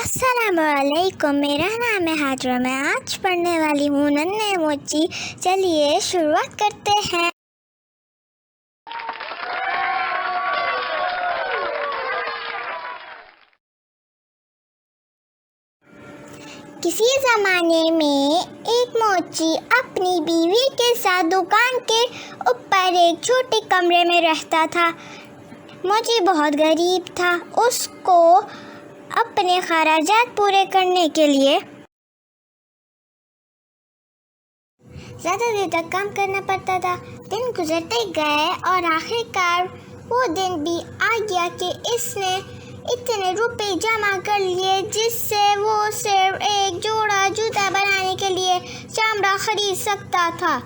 अस्सलामुअलैकुम, मेरा नाम है हाजरा। मैं आज पढ़ने वाली हूँ नन्हे मोची। चलिए शुरुआत करते हैं। किसी ज़माने में एक मोची अपनी बीवी के साथ दुकान के ऊपर एक छोटे कमरे में रहता था। मोची बहुत गरीब था। उसको अपने खर्चात पूरे करने के लिए ज़्यादा देर तक काम करना पड़ता था। दिन गुजरते गए और आखिरकार वो दिन भी आ गया कि इसने इतने रुपए जमा कर लिए जिससे वो सिर्फ एक जोड़ा जूता बनाने के लिए चमड़ा खरीद सकता था।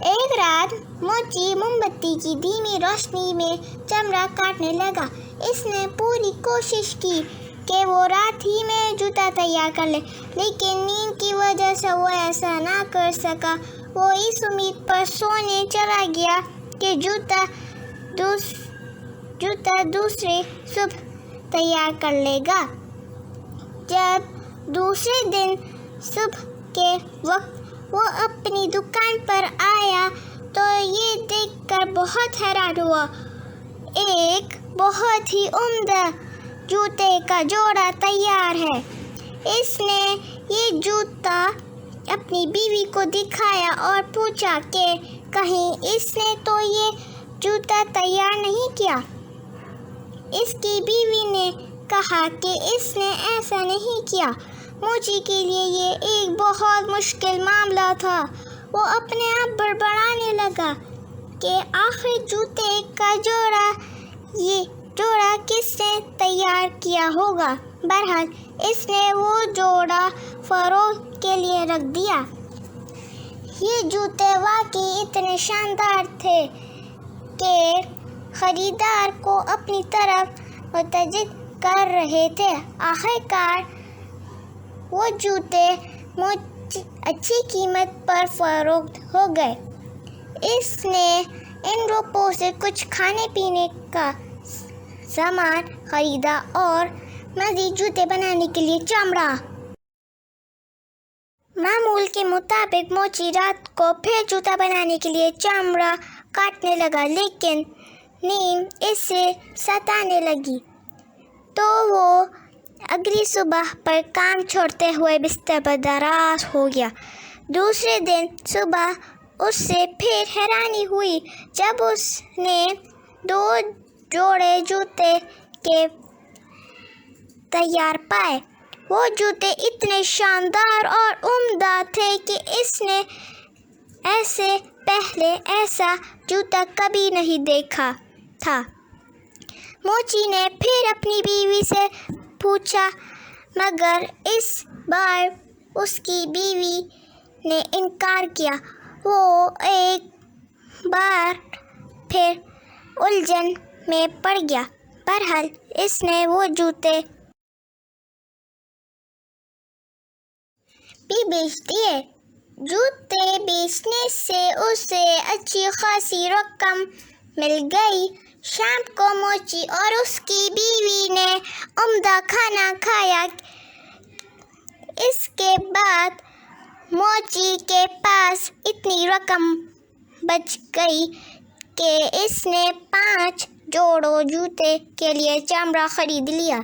एक रात मोची मोमबत्ती की धीमी रोशनी में चमड़ा काटने लगा। इसने पूरी कोशिश की कि वो रात ही में जूता तैयार कर ले, लेकिन नींद की वजह से वो ऐसा ना कर सका। वो इस उम्मीद पर सोने चला गया कि जूता दूसरे सुबह तैयार कर लेगा। जब दूसरे दिन सुबह के वक्त वो अपनी दुकान पर आया तो ये देखकर बहुत हैरान हुआ। एक बहुत ही उम्दा जूते का जोड़ा तैयार है। इसने ये जूता अपनी बीवी को दिखाया और पूछा कि कहीं इसने तो ये जूता तैयार नहीं किया। इसकी बीवी ने कहा कि इसने ऐसा नहीं किया। मोची के लिए ये एक बहुत मुश्किल मामला था। वो अपने आप बड़बड़ाने लगा कि आखिर जूते का ये जोड़ा किसने तैयार किया होगा। बहरहाल इसने वो जोड़ा फरोख्त के लिए रख दिया। ये जूते वाकई इतने शानदार थे कि खरीदार को अपनी तरफ मुतवज्जह कर रहे थे। आखिरकार वो जूते अच्छी कीमत पर फरोख्त हो गए। इसने इन रुपयों से कुछ खाने पीने का सामान खरीदा और मज़ीद जूते बनाने के लिए चमड़ा। मामूल के मुताबिक मोची रात को फिर जूता बनाने के लिए चमड़ा काटने लगा, लेकिन नींद इसे सताने लगी तो वो अगली सुबह पर काम छोड़ते हुए बिस्तर पर दराज हो गया। दूसरे दिन सुबह उससे फिर हैरानी हुई जब उसने 2 जोड़े जूते के तैयार पाए। वो जूते इतने शानदार और उम्दा थे कि इसने ऐसा जूता कभी नहीं देखा था। मोची ने फिर अपनी बीवी से पूछा, मगर इस बार उसकी बीवी ने इनकार किया। वो एक बार फिर उलझन में पड़ गया। बहरहाल इसने वो जूते भी बेच दिए। जूते बेचने से उसे अच्छी खासी रकम मिल गई। शाम को मोची और उसकी बीवी ने उम्दा खाना खाया। इसके बाद मोची के पास इतनी रकम बच गई कि इसने 5 जोड़ों जूते के लिए चमड़ा खरीद लिया।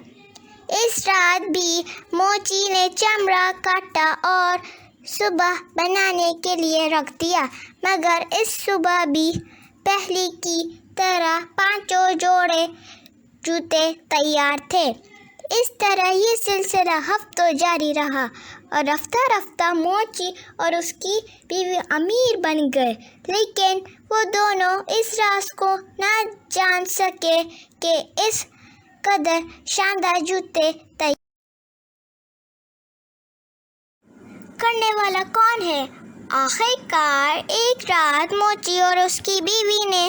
इस रात भी मोची ने चमड़ा काटा और सुबह बनाने के लिए रख दिया, मगर इस सुबह भी पहले की तरह 5 जोड़े जूते तैयार थे। इस तरह ये सिलसिला हफ्तों जारी रहा और रफ्ता रफ्ता मोची और उसकी बीवी अमीर बन गए, लेकिन वो दोनों इस राज को ना जान सके कि इस कदर शानदार जूते तैयार करने वाला कौन है। आखिरकार एक रात मोची और उसकी बीवी ने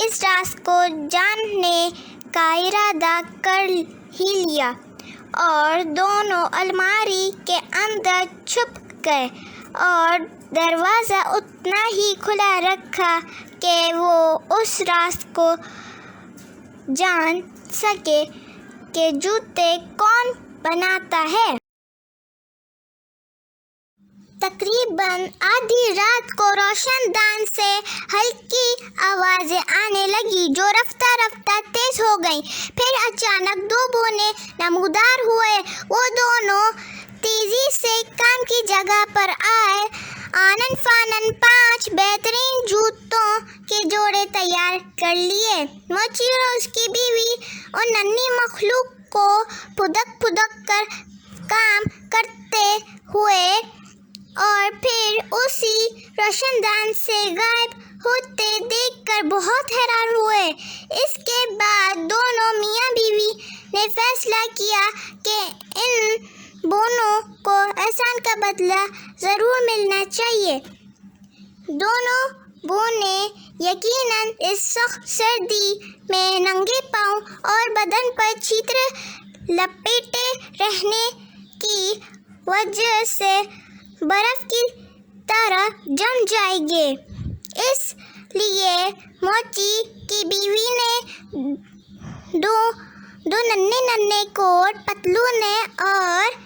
इस राज को जानने का इरादा कर ही लिया और दोनों अलमारी के अंदर छुप गए और दरवाज़ा उतना ही खुला रखा कि वो उस राज को जान सके कि जूते कौन बनाता है। तकरीबन आधी रात को रोशनदान से हल्की आवाजें आने लगी जो रफ्ता रफ्ता तेज हो गई। फिर अचानक दो बूंदें नमूदार हुए। वो दोनों तेजी से काम की जगह पर आए। आनन फानन 5 बेहतरीन जूतों के जोड़े तैयार कर लिए। मोची और उसकी बीवी उन नन्ही मखलूक को फुदक फुदक कर काम करते हुए और फिर उसी रोशनदान से गायब होते देखकर बहुत हैरान हुए। इसके बाद दोनों मियाँ बीवी ने फैसला किया कि इन दोनों को एहसान का बदला ज़रूर मिलना चाहिए। दोनों बूने यकीनन इस सख्त सर्दी में नंगे पाँव और बदन पर छित्र लपेटे रहने की वजह से बर्फ की तरह जम जाएंगे। इसलिए मोची की बीवी ने दो नन्हे नन्हे कोट पतलूने और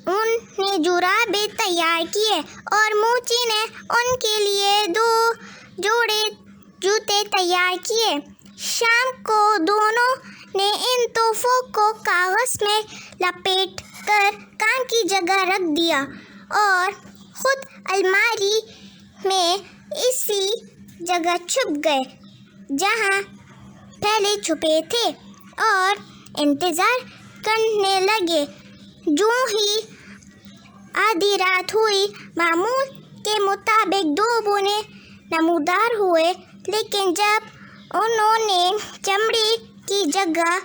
उनने जुराबे तैयार किए और मोची ने उनके लिए 2 जोड़े जूते तैयार किए। शाम को दोनों ने इन तोहफों को कागज में लपेट कर काम की जगह रख दिया और खुद अलमारी में इसी जगह छुप गए जहां पहले छुपे थे और इंतज़ार करने लगे। जो ही आधी रात हुई, मामूल के मुताबिक 2 बूने नमूदार हुए, लेकिन जब उन्होंने चमड़ी की जगह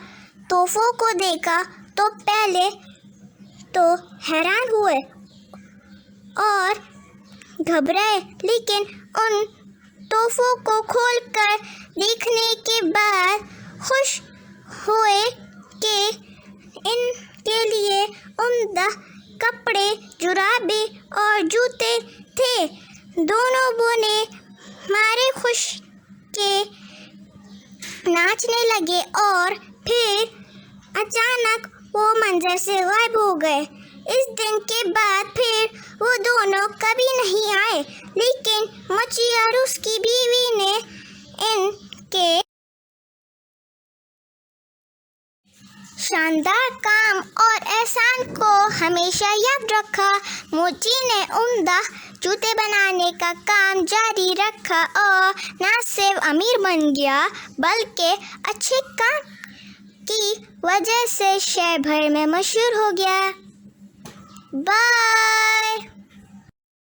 तोहफों को देखा तो पहले तो हैरान हुए और घबराए, लेकिन उन तोहफों को खोलकर देखने के बाद खुश हुए कि इनके लिए उम्दा कपड़े, जुराबे और जूते थे। दोनों बूने मारे खुश के नाचने लगे और फिर अचानक वो मंजर से गायब हो गए। इस दिन के बाद फिर वो दोनों कभी नहीं आए, लेकिन मोची और उसकी बीवी ने इनके शानदार काम और एहसान को हमेशा याद रखा। मोची ने उम्दा जूते बनाने का काम जारी रखा और न सिर्फ अमीर बन गया बल्कि अच्छे काम की वजह से शहर भर में मशहूर हो गया। बाय।